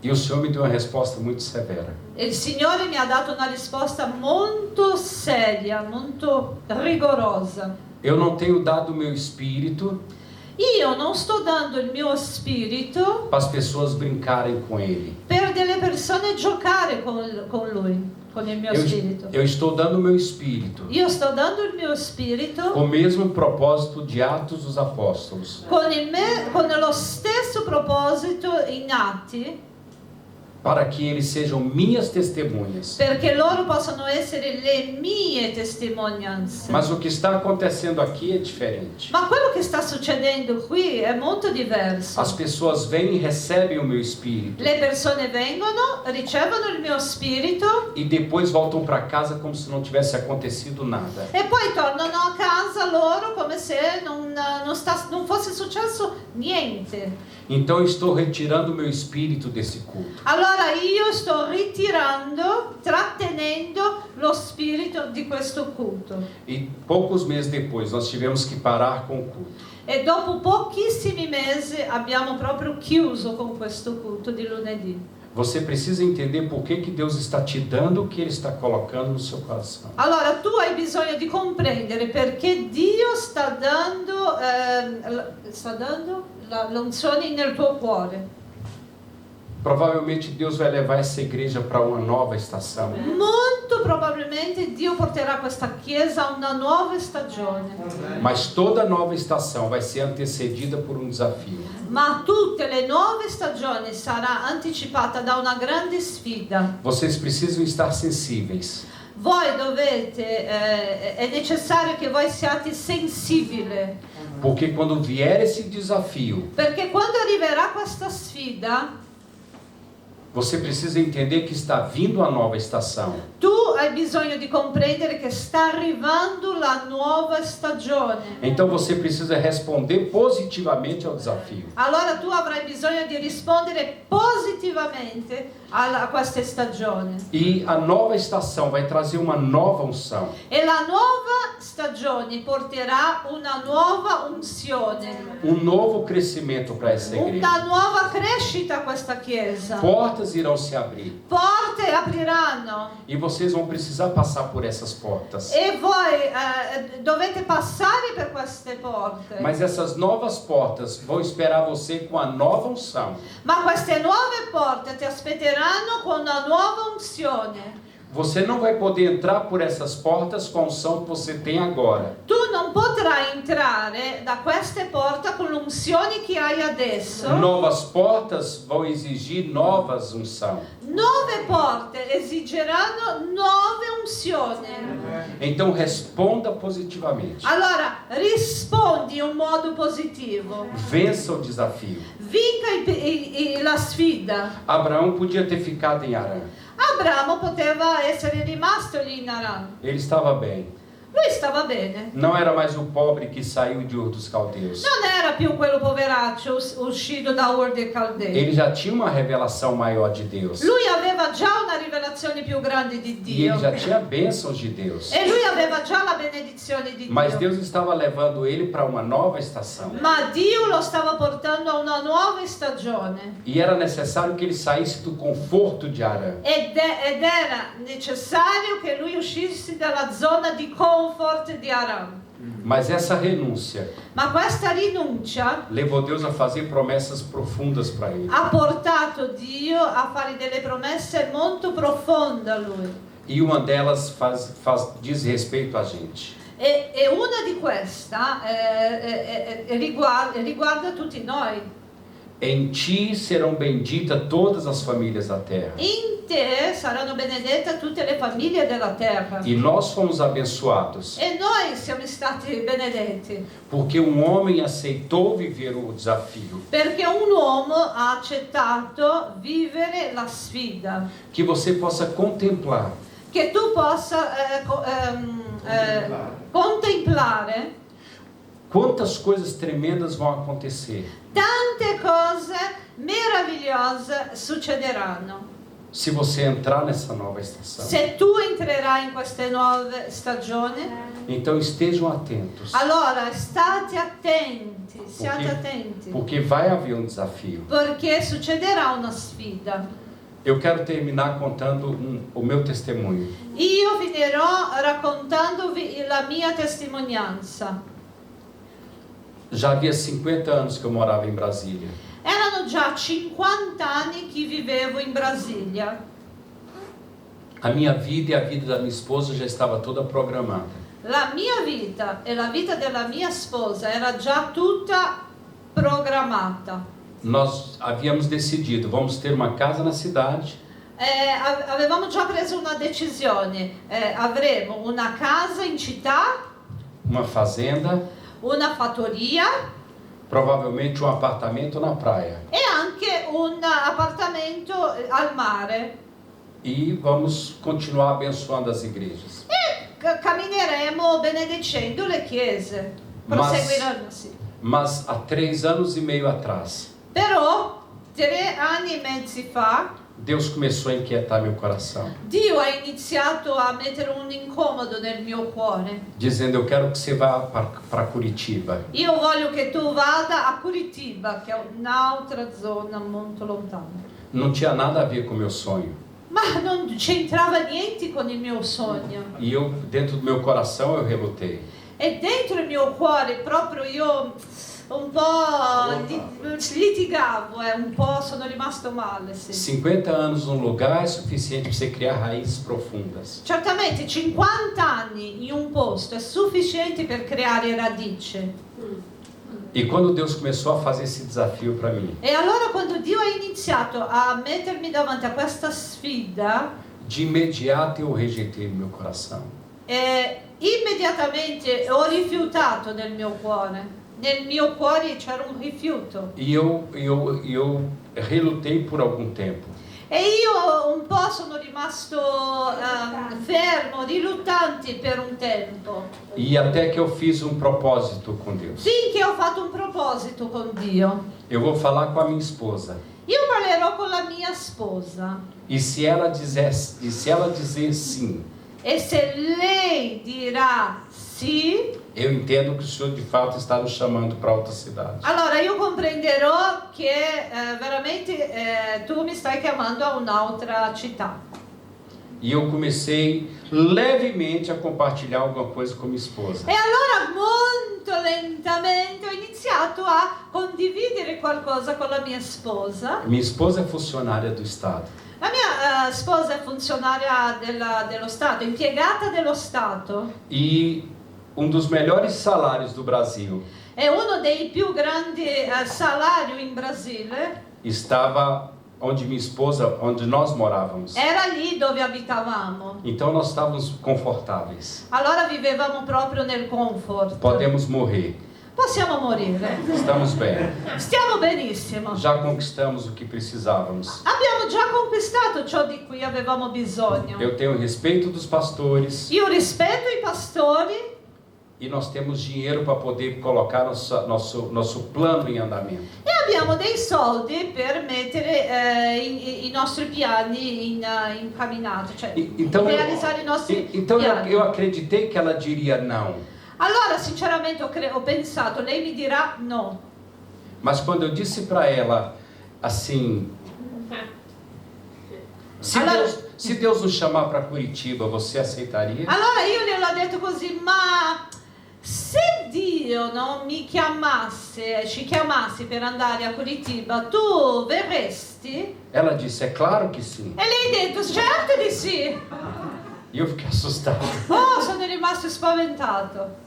E o Senhor me deu uma resposta muito severa. E il Signore mi ha dato una risposta molto seria, molto rigorosa. Eu não tenho dado o meu espírito Io non sto dando il mio spirito para as pessoas brincarem com ele. per delle persone giocare con lui, con il mio spirito. Eu estou dando o meu espírito Io sto dando il mio spirito com o mesmo propósito de Atos dos Apóstolos. con lo stesso proposito in Atti, para que eles sejam minhas testemunhas. perché loro possano essere le mie testimonianze. Mas o que está acontecendo aqui é diferente. Ma quello che sta succedendo qui è molto diverso. As pessoas vêm e recebem o meu espírito Le persone vengono, ricevono il mio spirito e depois voltam para casa como se não tivesse acontecido nada. e poi tornano a casa loro come se non fosse successo niente. Então eu estou retirando o meu espírito desse culto. Allora io sto ritirando, trattenendo lo spirito di questo culto. E poucos meses depois nós tivemos que parar com o culto. E dopo pochissimi mesi abbiamo proprio chiuso con questo culto di lunedì. Você precisa entender por que Deus está te dando o que Ele está colocando no seu coração. Allora tu hai bisogno di comprendere perché Dio sta dando l'unzione nel tuo cuore. Provavelmente Deus vai levar essa igreja para uma nova estação. Molto probabilmente Dio porterà questa chiesa a una nuova stagione. Mas toda nova estação vai ser antecedida por um desafio. Ma tutte le nuove stagioni sarà anticipata da una grande sfida. Vocês precisam estar sensíveis. Voi dovete, è necessario che voi siate sensibili, Porque quando vier esse desafio, perché quando arriverà questa sfida, você precisa entender que está vindo a nova estação. tu hai bisogno di comprendere che sta arrivando la nuova stagione. Então você precisa responder positivamente ao desafio. Allora tu avrai bisogno di rispondere positivamente a questa stagione. E a nova estação vai trazer uma nova unção. E la nuova stagione porterà una nuova unzione, Um novo crescimento para essa igreja. una nuova crescita a questa chiesa. Portas irão se abrir. Porte apriranno E vocês vão precisar passar por essas portas. e voi dovete passare per queste porte. Mas essas novas portas vão esperar você com a nova unção. Ma queste nuove porte ti aspetteranno con una nuova unzione. Você não vai poder entrar por essas portas com a unção que você tem agora. Tu non potrai entrare da queste porte con l'unzione che hai adesso. Novas portas vão exigir novas unção. Nuove porte esigeranno nuove unzioni. Então responda positivamente. Allora rispondi in un modo positivo. Vença o desafio. Vinca la sfida. Abraão podia ter ficado em Arã. Abramo poteva essere rimasto lì in Aran. Ele estava bem. Lui stava bene. Não era mais o pobre que saiu de Ur dos Caldeus. Non era più quello poveraccio uscito da Ur dei Caldei. Ele já tinha uma revelação maior de Deus. Lui aveva già una rivelazione più grande di E ele Dio. já tinha bênçãos de Deus. E lui aveva già la benedizione di Mas Dio. Deus estava levando ele para uma nova estação. Ma Dio lo stava portando a una nuova stagione. E era necessário que ele saísse do conforto de Arã. Ed era necessario che lui uscisse dalla zona di comfort di Aram. Mas essa renúncia Ma questa rinuncia levou Deus a fazer promessas profundas para ele. ha portato Dio a fare delle promesse molto profonde a lui. E uma delas diz respeito a gente. E una di queste riguarda tutti noi. Em ti serão benditas todas as famílias da terra. In te saranno benedette tutte le famiglie della terra. E nós fomos abençoados E noi siamo stati benedetti porque um homem aceitou viver o desafio. perché un uomo ha accettato vivere la sfida. Que você possa contemplar Che tu possa contemplare quantas coisas tremendas vão acontecer tante cose meravigliose succederanno se você entrar nessa nova estação. se tu entrerai in queste nuove stagioni. Então estejam atentos, Allora state attenti, siate Porque- attenti, porque vai haver um desafio. perché succederà una sfida. Eu quero terminar contando o meu testemunho. Io finirò raccontandovi la mia testimonianza. Já havia 50 anos que eu morava em Brasília. Erano già 50 anni che vivevo in Brasilia. A minha vida e a vida da minha esposa já estava toda programada. La mia vita e la vita della mia sposa era già tutta programmata. nós havíamos decidido, vamos ter uma casa na cidade, Avevamo già preso una decisione, avremo una casa in città, uma fazenda, una fattoria provavelmente um apartamento na praia. e anche un appartamento al mare. E vamos continuar abençoando as igrejas. Cammineremo benedicendo le chiese, proseguiranno, sì. Mas há 3 anos e meio atrás, Però 3 anni e mezzo fa Deus começou a inquietar meu coração, Dio ha iniziato a mettere un incomodo nel mio cuore. dizendo: eu quero que você vá para Curitiba. Io voglio che tu vada a Curitiba, che è un'altra zona molto lontana. Não tinha nada a ver com o meu sonho. Ma non c'entrava niente con il mio sogno. E eu, dentro do meu coração, eu relutei. E dentro il mio cuore proprio io un po' litigavo, un po' sono rimasto male. Sì. 50 anos num lugar é suficiente para você criar raízes profundas. Certamente 50 anni in un posto è sufficiente per creare radice. E quando Deus começou a fazer esse desafio para mim, E allora quando Dio ha iniziato a mettermi davanti a questa sfida, de imediato eu rejeitei no meu coração. immediatamente ho rifiutato nel mio cuore. Nel mio cuore c'era un rifiuto. E eu relutei por algum tempo. E io un po' sono rimasto fermo, riluttante per un tempo. E até que eu fiz um propósito com Deus. Finché ho fatto un proposito con Dio. Eu vou falar com a minha esposa. Io parlerò con la mia sposa. E se ela dizer sim, E se lei dirà sì, eu entendo que o Senhor de fato está nos chamando para outra cidade. allora io comprenderò che veramente tu mi stai chiamando a un'altra città. E eu comecei levemente a compartilhar alguma coisa com minha esposa. E allora molto lentamente ho iniziato a condividere qualcosa con la mia sposa. Minha esposa é funcionária do Estado. La mia sposa è funzionaria dello Stato, impiegata dello Stato. E um dos melhores salários do Brasil È uno dei più grandi salari in Brasile. estava onde minha esposa, onde nós morávamos. Era lì dove abitavamo. Então nós estávamos confortáveis. Allora vivevamo proprio nel comfort. Podemos morrer. Possiamo morire. Estamos bem. Stiamo benissimo. Já conquistamos o que precisávamos. Abbiamo già conquistato ciò di cui avevamo bisogno. Eu tenho respeito dos pastores Io rispetto i pastori e nós temos dinheiro para poder colocar nosso plano em andamento. e abbiamo dei soldi per mettere i nostri piani in camminata, cioè Então, realizzare i nostri então piani. eu acreditei que ela diria não. Allora sinceramente ho pensato, lei mi dirà no. Mas quando eu disse para ela assim, se Deus nos chamar para Curitiba, você aceitaria? Allora io gliel'ho detto così, ma se Dio ci chiamasse per andare a Curitiba, tu verresti? Ela disse: é claro que sim. E lei ha detto, certo di sì. E eu fiquei assustado. Oh, sono rimasto spaventato.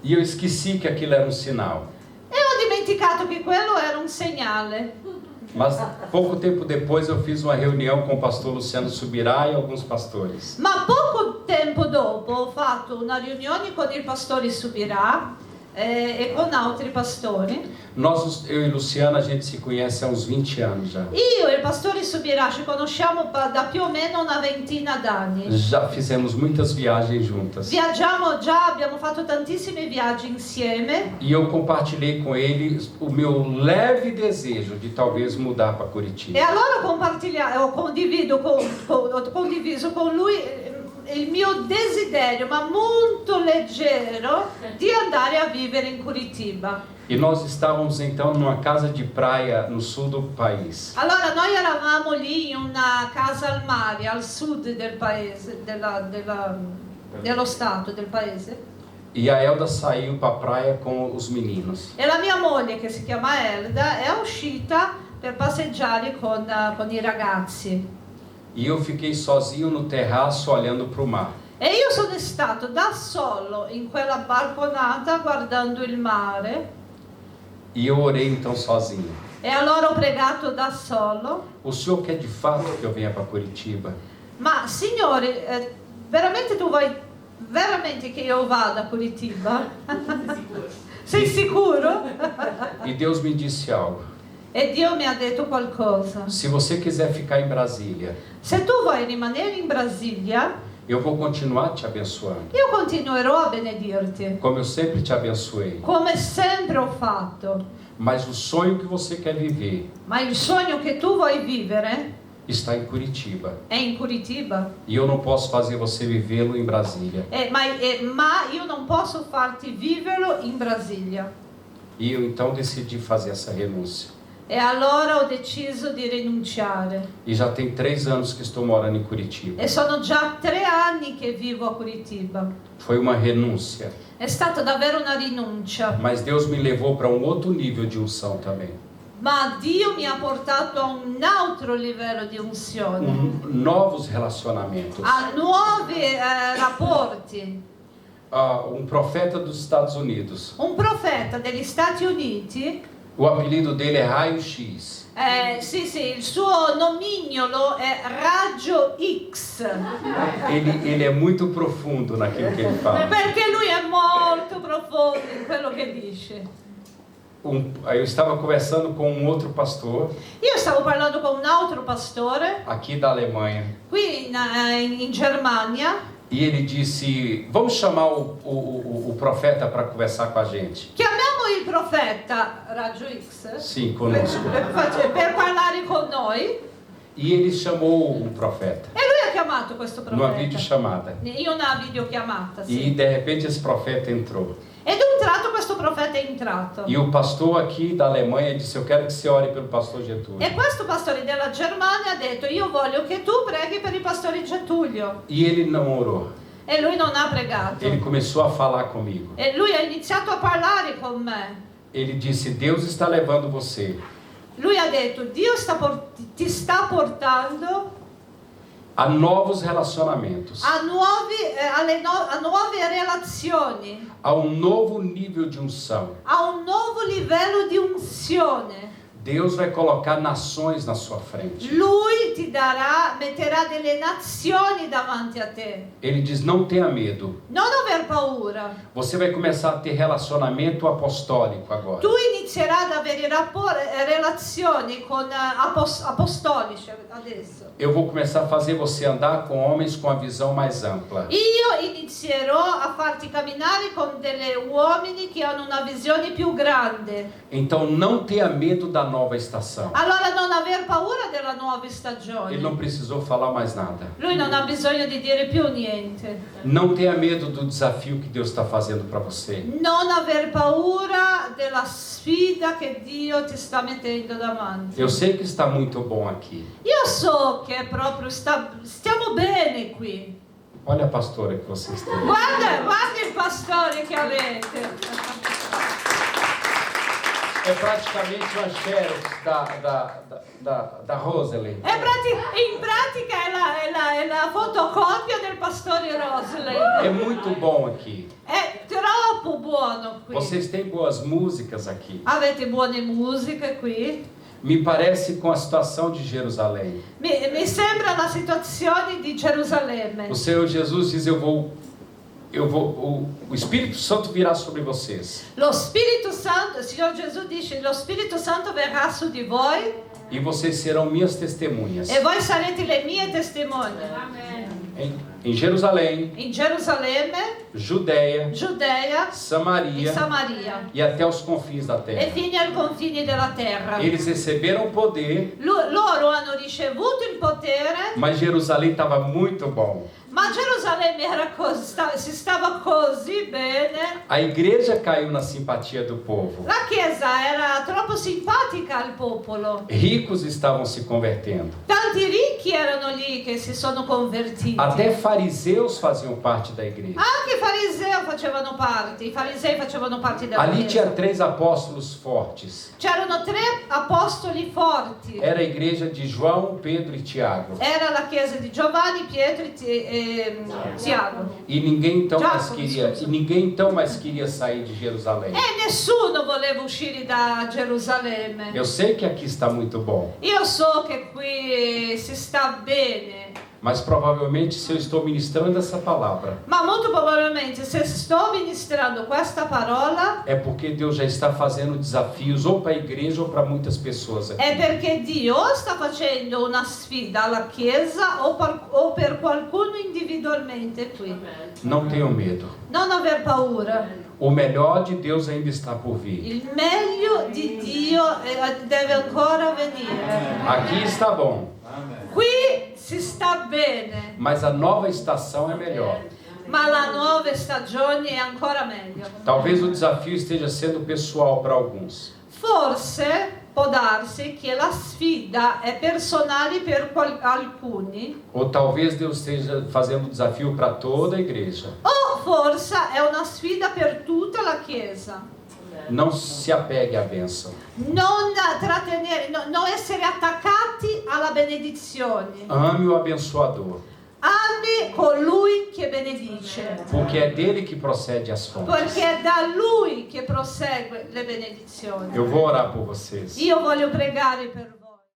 E eu esqueci que aquilo era um sinal. E ho dimenticato che quello era un segnale. Mas pouco tempo depois eu fiz uma reunião com o pastor Luciano Subirá e alguns pastores. Ma poco tempo dopo ho fatto una riunione con il pastore Subirà e con altri pastori. Eu e Luciano, a gente se conhece há uns 20 anos já. Io e il pastore Subirà ci conosciamo da più o meno una ventina d'anni. Já fizemos muitas viagens juntas. Viaggiamo già, abbiamo fatto tantissimi viaggi insieme. E eu compartilhei com ele o meu leve desejo de talvez mudar para Curitiba. E allora ho condiviso con lui il mio desiderio, ma molto leggero, di andare a vivere in Curitiba. E nós estávamos então numa casa de praia no sul do país. Allora noi eravamo lì in una casa al mare, al sud del paese, dello stato, del paese. E a Elda saiu para a praia com os meninos. E la mia moglie, che si chiama Elda, è uscita per passeggiare con i ragazzi. E eu fiquei sozinho no terraço olhando para o mar. E io sono stato da solo in quella balconata guardando il mare. E eu orei então sozinho. E allora ho pregato da solo. O senhor quer de fato que eu venha para Curitiba? Ma Signore, veramente tu vuoi veramente che io vada a Curitiba? Sei sicuro? E Deus me disse algo. E Dio mi ha detto qualcosa. Se você quiser ficar em Brasília, Se tu vuoi rimanere in Brasilia, eu vou continuar te abençoando, io continuerò a benedirti, como eu sempre te abençoei. come sempre ho fatto. Mas o sonho que você quer viver Ma il sogno che tu vuoi vivere está em Curitiba. è in Curitiba. E eu não posso fazer você vivê-lo em Brasília. Ma io non posso farti viverlo in Brasilia. E eu então decidi fazer essa renúncia. E allora ho deciso di rinunciare. E já tem 3 anos que estou morando em Curitiba. E sono già 3 anni che vivo a Curitiba. Foi uma renúncia. È stata davvero una rinuncia. Mas Deus me levou para um outro nível de unção também. Ma Dio mi ha portato a un altro livello di unzione, Novos relacionamentos. a nuovi rapporti. Um profeta dos Estados Unidos. Un profeta degli Stati Uniti, O apelido dele é Raio X. sì, il suo nomignolo è Raggio X, Ele é muito profundo naquilo que ele fala. perché lui è molto profondo in quello che dice. Eu estava conversando com um outro pastor Io stavo parlando con un altro pastore aqui da Alemanha. qui in Germania. E ele disse: vamos chamar o profeta para conversar com a gente. Chiamiamo il profeta Raggio X Sim, conosco. per parlare con noi. E ele chamou o profeta E lui ha chiamato questo numa profeta videochamada. in una videochiamata, sì. E de repente esse profeta entrou. Ed un tratto questo profeta è entrato. E o pastor aqui da Alemanha disse: eu quero que você ore pelo pastor Getúlio. E questo pastore della Germania ha detto: io voglio che tu preghi per il pastore Getulio. E ele não orou. E lui non ha pregato. Ele começou a falar comigo. E lui ha iniziato a parlare con me. Ele disse: Deus está levando você Lui ha detto: Dio ti sta portando a novos relacionamentos, a nuove relazioni, a um novo nível de unção. a un nuovo livello di unzione. Deus vai colocar nações na sua frente. Lui ti metterà delle nazioni davanti a te. Ele diz: não tenha medo. Non aver paura. Você vai começar a ter relacionamento apostólico agora. Tu inizierai ad avere relazioni con apostolici adesso. Eu vou começar a fazer você andar com homens com a visão mais ampla. Io inizierò a farti camminare con degli uomini che hanno una visione più grande. Então não tenha medo da nova estação. Allora non aver paura della nuova stagione. Ele não precisou falar mais nada. Lui non ha bisogno di dire più niente. Não tenha medo do desafio que Deus está fazendo para você. Non aver paura della sfida che Dio ti sta mettendo davanti. Eu sei que está muito bom aqui. Io so che proprio stiamo bene qui. Olha a pastora que vocês têm. Guarda il pastore che avete. É praticamente uma xerox da Rosalie. In pratica è la fotocopia del pastore Rosley. É muito bom aqui. È troppo buono qui. Vocês têm boas músicas aqui. Avete buone musiche qui. Me parece com a situação de Jerusalém. Mi sembra la situazione di Gerusalemme. O Senhor Jesus diz: o Espírito Santo virá sobre vocês. Lo Spirito Santo, il Signore Gesù dice: lo Spirito Santo verrà su di voi E vocês serão minhas testemunhas. e voi sarete le mie testimone. Em Jerusalém, In Gerusalemme, Judeia, Giudea e Samaria Samaria e até os confins da e terra. fino ai confini della terra. Eles receberam poder, Loro hanno ricevuto il potere, mas Jerusalém estava muito bom. ma Gerusalemme si stava così bene. A igreja caiu na simpatia do povo. La Chiesa era troppo simpatica al popolo. Ricos estavam se convertendo. Tanti ricchi erano lì che si sono convertiti. Até fariseus faziam parte da igreja. Anche i farisei facevano parte, i farisei facevano parte della Ali tinha Chiesa. 3 apóstolos fortes. C'erano 3 apostoli forti. Era a igreja de João, Pedro e Tiago. Era la chiesa di Giovanni, Pietro e Tiago. E ninguém então mais Giacomo, queria, scusa. e ninguém então mais queria sair de Jerusalém. E nessuno voleva uscire da Gerusalemme. Eu sei que aqui está muito bom, Io so che qui si sta bene, mas provavelmente se eu estou ministrando essa palavra, ma molto probabilmente se sto ministrando questa parola é porque Deus já está fazendo desafios ou para a igreja ou para muitas pessoas aqui. è perché Dio sta facendo una sfida alla Chiesa o per qualcuno individualmente qui. Não tenham medo. Non aver paura. O melhor de Deus ainda está por vir. Il meglio di Dio deve ancora venire. Aqui está bom, Qui si sta bene, mas a nova estação é melhor. ma la nuova stagione è ancora meglio. Talvez o desafio esteja sendo pessoal para alguns. Forse può darsi che la sfida è personale per alcuni, Ou talvez Deus esteja fazendo um desafio para toda a igreja. o forse è una sfida per tutta la Chiesa. Não se apegue à bênção. Non trattenere, non essere attaccati alla benedizione. Ame o abençoador, Ami colui che benedice, porque é dele que procede as fontes. perché è da lui che prosegue le benedizioni. Eu vou orar por vocês. Io voglio pregare per voi.